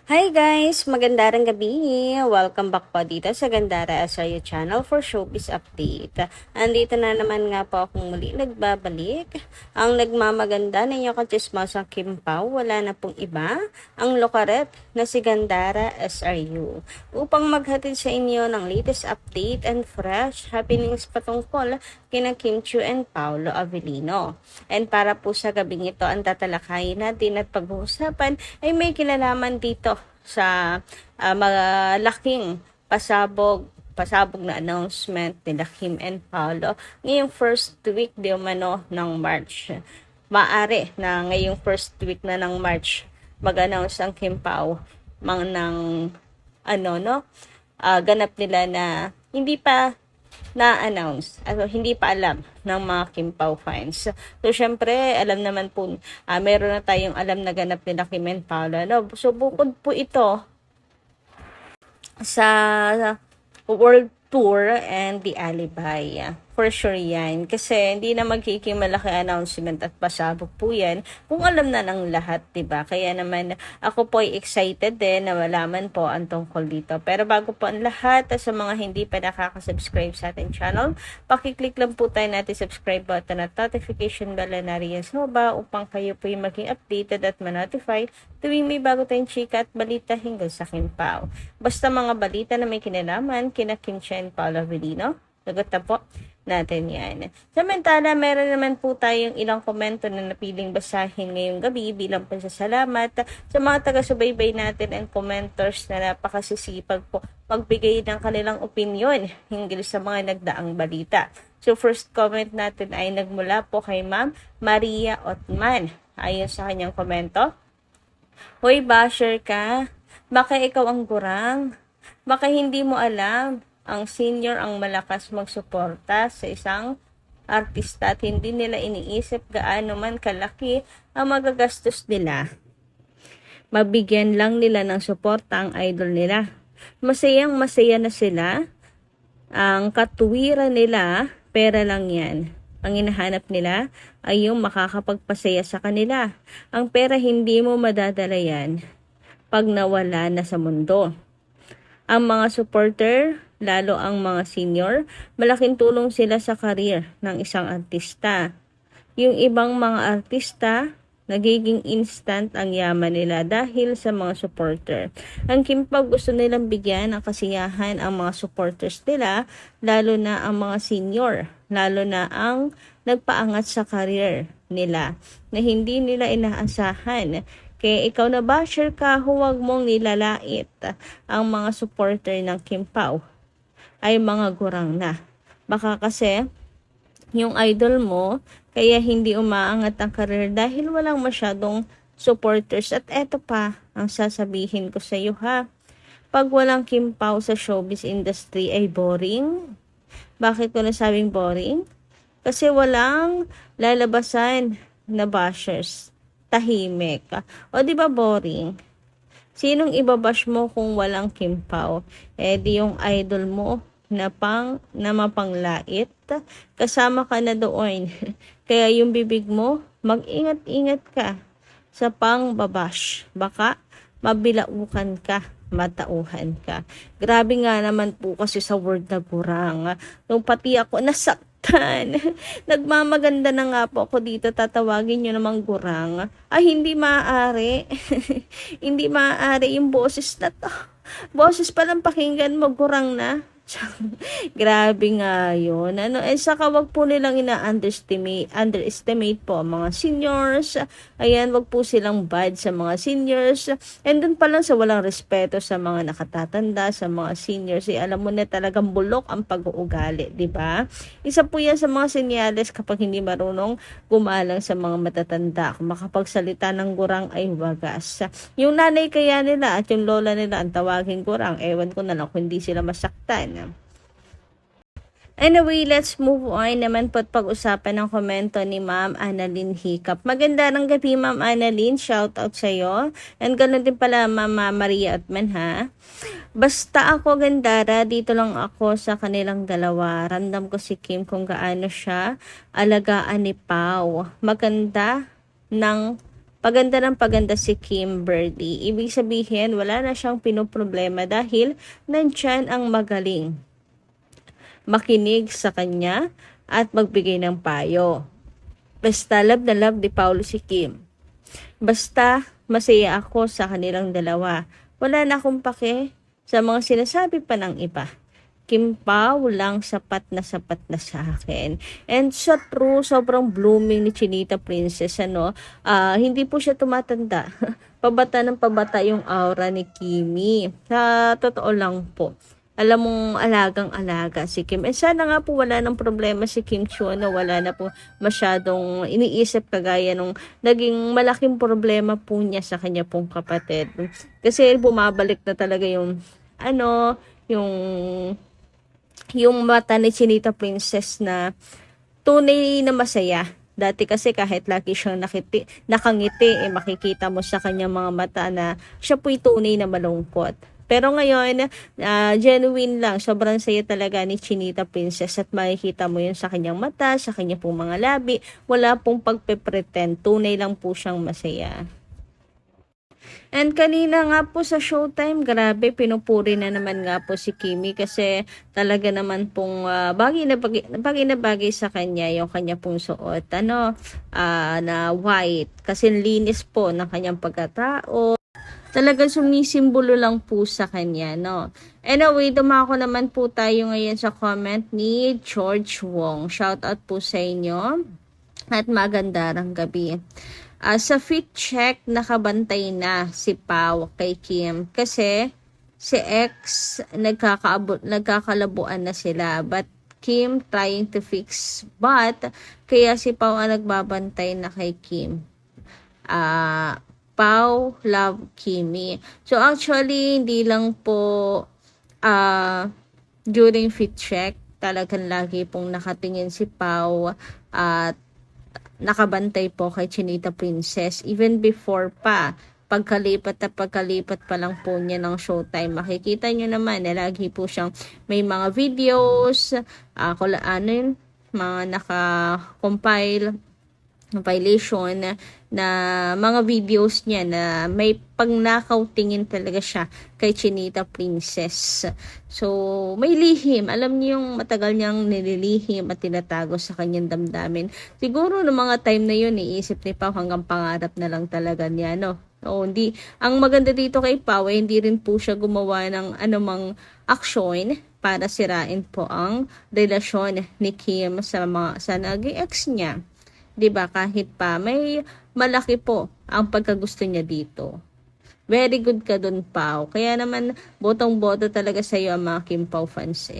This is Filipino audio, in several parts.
Hi guys! Magandang gabi! Welcome back po dito sa Gandara SRU channel for showbiz update. Andito na naman nga po akong muli nagbabalik. Ang nagmamaganda na inyong kachismosang Kim Pao, wala na pong iba, ang lokaret na si Gandara SRU. Upang maghatid sa inyo ng latest update and fresh happenings patungkol kina Kim Chiu and Paolo Avellino. And para po sa gabing ito, ang tatalakayin natin at pag-uusapan ay may kinalaman dito sa malaking pasabog na announcement nila Kim and Paolo ngayong first week di umano ng March. Maari na ngayong first week na ng March mag-announce ang Kim Pao ng ganap nila na hindi pa na-announce, hindi pa alam ng mga Kim Pao fans. So, syempre, alam naman po, meron na tayong alam na ganap nila Kim and Paolo. So, bukod po ito sa World Tour and the Alibi. For sure yan. Kasi hindi na magiging malaki announcement at pasabog po yan kung alam na ng lahat, diba? Kaya naman ako po ay excited din na malaman po ang tungkol dito. Pero bago po ang lahat, sa mga hindi pa nakaka-subscribe sa ating channel, pakiclick lang po tayo natin subscribe button at notification bell na riyan sa baba upang kayo po yung maging updated at ma-notify tuwing may bago tayong chika at balita hinggil sa Kim Pao. Basta mga balita na may kinalaman kina Kim Chiu and Paolo Avellino, sagot na po natin yan. Samantala, meron naman po tayong ilang komento na napiling basahin ngayong gabi bilang pasasalamat sa mga taga-subaybay natin and commenters na napakasisipag po magbigay ng kanilang opinion hinggil sa mga nagdaang balita. So, first comment natin ay nagmula po kay Ma'am Maria Otman. Ayon sa kanyang komento, "Hoy, basher ka. Baka ikaw ang gurang. Baka hindi mo alam, ang senior ang malakas magsuporta sa isang artista at hindi nila iniisip gaano man kalaki ang magagastos nila. Mabigyan lang nila ng suporta ang idol nila. Masayang masaya na sila. Ang katuwiran nila, pera lang yan. Ang hinahanap nila ay yung makakapagpasaya sa kanila. Ang pera hindi mo madadala yan pag nawala na sa mundo. Ang mga supporter, lalo ang mga senior, malaking tulong sila sa career ng isang artista. Yung ibang mga artista, nagiging instant ang yaman nila dahil sa mga supporter. Ang Kim Pao gusto nilang bigyan ng kasiyahan ang mga supporters nila, lalo na ang mga senior, lalo na ang nagpaangat sa career nila na hindi nila inaasahan. Kaya ikaw na basher ka, huwag mong nilalait ang mga supporter ng Kim Pao ay mga gurang na. Baka kasi yung idol mo kaya hindi umaangat ang career dahil walang masyadong supporters. At eto pa ang sasabihin ko sa iyo ha. Pag walang Kim Pao sa showbiz industry ay boring. Bakit ko nasabing boring? Kasi walang lalabasan na bashers. Tahimik. O di ba boring? Sinong ibabash mo kung walang Kim Pao? Di yung idol mo na mapanglait, kasama ka na doon. Kaya yung bibig mo, mag-ingat-ingat ka sa pangbabash. Baka mabilaukan ka, matauhan ka. Grabe nga naman po kasi sa word na gurang. Nung pati ako nasaktan, nagmamaganda na nga po ako dito, tatawagin nyo namang gurang. Ay, hindi maaari. Hindi maaari yung boses na to. Boses palang pakinggan mo, gurang na. Grabe nga yun. Saka wag po nilang underestimate po ang mga seniors. Ayan, wag po silang bad sa mga seniors. And dun pa lang sa walang respeto sa mga nakatatanda, sa mga seniors. Alam mo na talagang bulok ang pag-uugali, di ba? Isa po yan sa mga senyales kapag hindi marunong gumalang sa mga matatanda. Kung makapagsalita ng gurang ay wagas. Yung nanay kaya nila at yung lola nila ang tawagin gurang. Ewan ko na lang kung hindi sila masaktan. Anyway, let's move on naman po at pag-usapan ng komento ni Ma'am Annalyn Hiccup. Maganda ng gabi, Ma'am Annalyn. Shout out sa'yo. And ganoon din pala, Ma'am Maria Atman, ha? Basta ako, Gandara, dito lang ako sa kanilang dalawa. Random ko si Kim kung gaano siya alagaan ni Pao. Maganda ng paganda ng paganda si Kimberly. Ibig sabihin, wala na siyang pinoproblema dahil nandyan ang magaling makinig sa kanya at magbigay ng payo. Basta love na love ni Paulo si Kim. Basta masaya ako sa kanilang dalawa. Wala na akong pake sa mga sinasabi pa ng iba. Kim Pao lang sapat na sa akin. And sa true, sobrang blooming ni Chinita Princess, hindi po siya tumatanda. Pabata ng pabata yung aura ni Kimi. Sa totoo lang po. Alam mong alagang-alaga si Kim. And sana nga po wala ng problema si Kim Chiu, wala na po masyadong iniisip kagaya nung naging malaking problema po niya sa kanya pong kapatid. Kasi bumabalik na talaga yung mata ni Chinita Princess na tunay na masaya. Dati kasi kahit lagi siyang nakangiti, makikita mo sa kanyang mga mata na siya po'y tunay na malungkot. Pero ngayon, genuine lang. Sobrang saya talaga ni Chinita Princess at makikita mo yun sa kanyang mata, sa kanyang pong mga labi. Wala pong pagpe-pretend. Tunay lang po siyang masaya. And kanina nga po sa Showtime, grabe, pinupuri na naman nga po si Kimi kasi talaga naman pong bagay na bagay sa kanya yung kanya pong suot, na white. Kasi linis po ng kanyang pagkatao. Talagang sumisimbolo lang po sa kanya, Anyway, dumako naman po tayo ngayon sa comment ni George Wong. Shout out po sa inyo at magandang gabi. Sa fit check, nakabantay na si Pao kay Kim kasi si X nagkakalabuan na sila, but Kim trying to fix, but kaya si Pao ang nagbabantay na kay Kim. Pao love Kimi. So actually, hindi lang po during fit check, talagang lagi pong nakatingin si Pao at nakabantay po kay Chinita Princess. Even before pa, pagkalipat pa lang po niya ng Showtime, makikita nyo naman na lagi po siyang may mga videos, mga naka-compilation na mga videos niya na may pagnakaw tingin talaga siya kay Chinita Princess. So, may lihim. Alam niyo yung matagal niyang nililihim at tinatago sa kanyang damdamin. Siguro no mga time na yun, iisip ni Pao hanggang pangarap na lang talaga niya, hindi. Ang maganda dito kay Pao, hindi rin po siya gumawa ng anumang aksyon para sirain po ang relasyon ni Kim sa naging ex niya. 'Di ba? Kahit pa may malaki po ang pagkagusto niya dito. Very good ka dun, Pao. Kaya naman botong-boto talaga sa iyo ang mga Kim Pao fans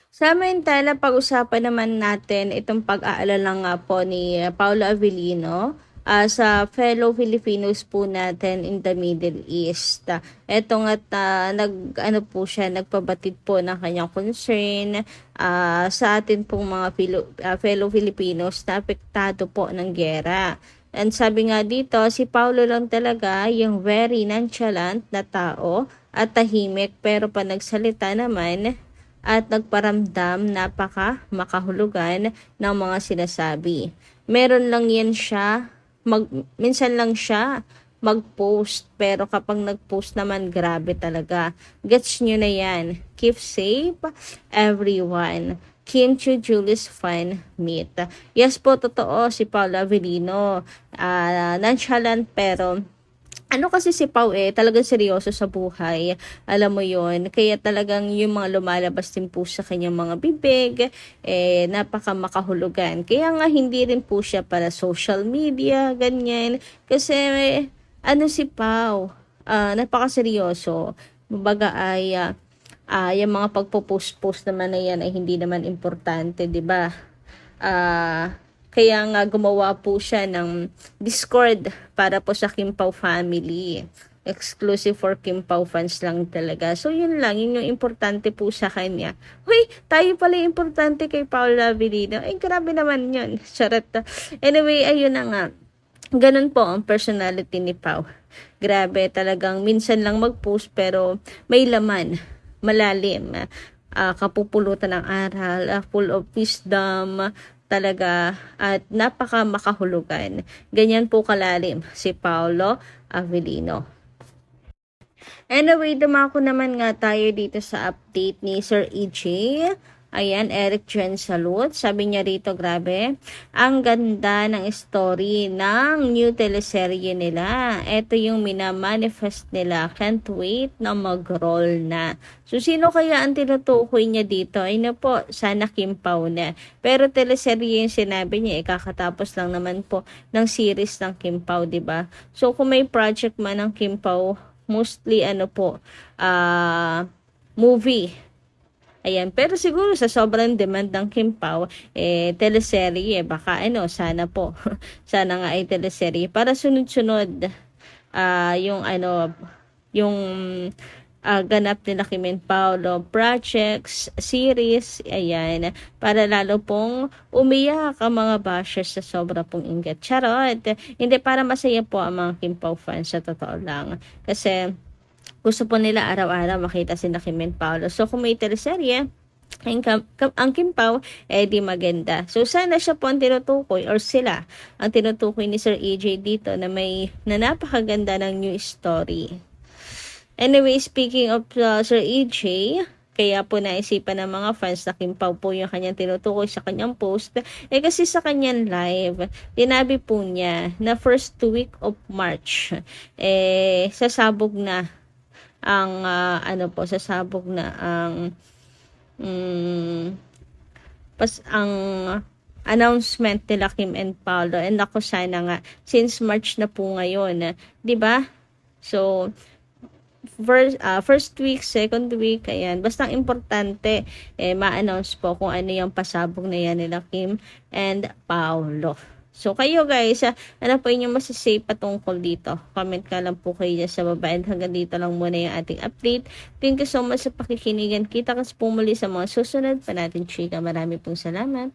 Samantala, pag-usapan naman natin itong pag-aalala nga po ni Paolo Avellino sa fellow Filipinos po natin in the Middle East. Ito nga't nagpabatid po ng kanyang concern sa atin pong mga fellow Filipinos na apektado po ng giyera. And sabi nga dito, si Paulo lang talaga yung very nonchalant na tao at tahimik, pero pa nagsalita naman at nagparamdam napaka makahulugan ng mga sinasabi. Meron lang yan siya, minsan lang siya mag-post, pero kapag nag-post naman, grabe talaga. Gets nyo na yan. Keep safe, everyone. Kim Chiu Julius fan meet. Yes po, totoo si Paolo Avellino. Nonchalant pero kasi si Pao talagang seryoso sa buhay. Alam mo yon. Kaya talagang yung mga lumalabas din po sa kanyang mga bibig, napaka makahulugan. Kaya nga hindi rin po siya para social media, ganyan. Kasi si Pao, napaka-seryoso. Baga ay yung mga pagpo-post naman na yan ay hindi naman importante, 'di ba? Kaya nga gumawa po siya ng Discord para po sa Kim Pao family. Exclusive for Kim Pao fans lang talaga. So yun lang, yun yung importante po sa kanya. Huy, tayo pala yung importante kay Paolo Avellino. Grabe naman yun. Charot. Anyway, ayun na nga. Ganun po ang personality ni Pao. Grabe, talagang minsan lang mag-post pero may laman, malalim. Kapupulutan ng aral, full of wisdom, talaga at napaka makahulugan. Ganyan po kalalim si Paolo Avellino. Anyway, dumako naman nga tayo dito sa update ni Sir EJ. Ayan, Eric Jen Salud. Sabi niya rito, grabe, ang ganda ng story ng new teleserye nila. Ito yung minamanifest nila. Can't wait na mag-roll na. So, sino kaya ang tinutukoy niya dito? Ay na po, sana Kim Pao na. Pero teleserye yung sinabi niya, kakatapos lang naman po ng series ng Kim Pao, diba? So, kung may project man ng Kim Pao, mostly movie. Ayan, pero siguro sa sobrang demand ng Kim Pao, teleserye, baka sana po, sana nga ay teleserye para sunod-sunod yung ganap nila Kim and Paolo projects, series, ayan, para lalo pong umiyak ang mga bashers sa sobra pong ingat. Charot! Hindi, para masaya po ang mga Kim Pao fans, sa totoo lang. Kasi gusto po nila araw-araw makita sina Kim and Paolo. So, kung may teleserye, ang Kim Pao, di maganda. So, sana siya po ang tinutukoy, or sila ang tinutukoy ni Sir EJ dito na napakaganda ng new story. Anyway, speaking of Sir EJ, kaya po naisipan ng mga fans na Kim Pao po yung kanyang tinutukoy sa kanyang post. Kasi sa kanyang live, tinabi po niya na first week of March, sasabog na ang sasabog na ang announcement nila Kim and Paolo. And ako, sana nga since March na po ngayon, 'di ba? So first week, second week, ayan, basta importante ma-announce po kung ano yung pasabog na yan nila Kim and Paolo. So, kayo guys, ano po inyong masasay patungkol dito? Comment ka lang po kayo dyan sa baba. And hanggang dito lang muna yung ating update. Thank you so much sa pakikinigan. Kita kasi po muli sa mga susunod pa natin chika. Marami pong salamat.